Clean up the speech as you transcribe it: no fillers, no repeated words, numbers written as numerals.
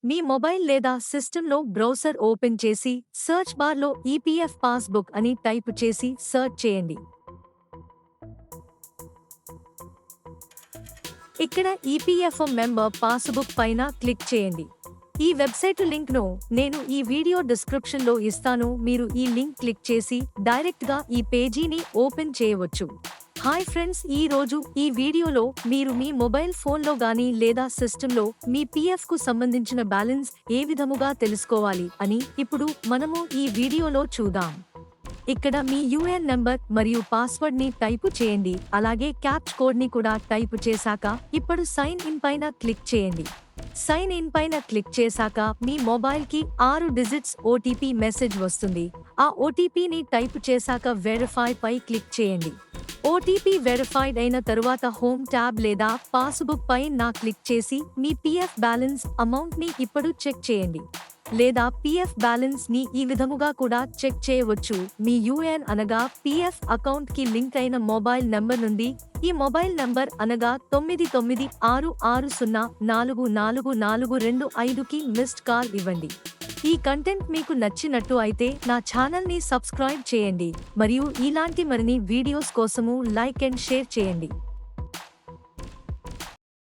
మీ mobile లేదా సిస్టంలో browser open చేసి సెర్చ్ బార్లో ఈపీఎఫ్ పాస్బుక్ అని టైప్ చేసి సెర్చ్ చేయండి. ఇక్కడ ఈపీఎఫ్ఓ మెంబర్ పాస్బుక్ పైన క్లిక్ చేయండి. ఈ వెబ్సైట్ లింక్ను నేను ఈ వీడియో డిస్క్రిప్షన్లో ఇస్తాను. మీరు ఈ లింక్ క్లిక్ చేసి డైరెక్ట్గా ఈ పేజీని ఓపెన్ చేయవచ్చు. హాయ్ ఫ్రెండ్స్, ఈ రోజు ఈ వీడియోలో మీరు మీ మొబైల్ ఫోన్లో గానీ లేదా సిస్టంలో మీ పీఎఫ్కు సంబంధించిన బ్యాలెన్స్ ఏ విధముగా తెలుసుకోవాలి అని ఇప్పుడు మనము ఈ వీడియోలో చూద్దాం. ఇక్కడ మీ యూఏఎన్ నంబర్ మరియు పాస్వర్డ్ ని టైపు చేయండి. అలాగే క్యాప్చ్ కోడ్ ని కూడా టైపు చేశాక ఇప్పుడు సైన్ ఇన్ పైన క్లిక్ చేయండి. సైన్ ఇన్ పైన క్లిక్ చేశాక మీ మొబైల్ కి 6 డిజిట్స్ ఓటీపీ మెసేజ్ వస్తుంది. ఆ ఓటీపీని టైపు చేశాక వెరిఫై పై క్లిక్ చేయండి. ఓటీపీ వెరిఫైడ్ అయిన తరువాత హోమ్ ట్యాబ్ లేదా పాస్బుక్ పై క్లిక్ చేసి మీ పీఎఫ్ బ్యాలెన్స్ అమౌంట్ ని ఇప్పుడు చెక్ చేయండి. లేదా పీఎఫ్ బ్యాలెన్స్ ని ఈ విధముగా కూడా చెక్ చేయవచ్చు. మీ యూఏఎన్ అనగా పీఎఫ్ అకౌంట్ కి లింక్ అయిన మొబైల్ నంబర్ నుండి ఈ మొబైల్ నంబర్ అనగా 9966044425 కి మిస్డ్ కాల్ ఇవ్వండి. ఈ కంటెంట్ మీకు నచ్చినట్టు అయితే నా ఛానల్ ని సబ్స్క్రైబ్ చేయండి మరియు ఇలాంటి మరిన్ని వీడియోస్ కోసము లైక్ అండ్ షేర్ చేయండి.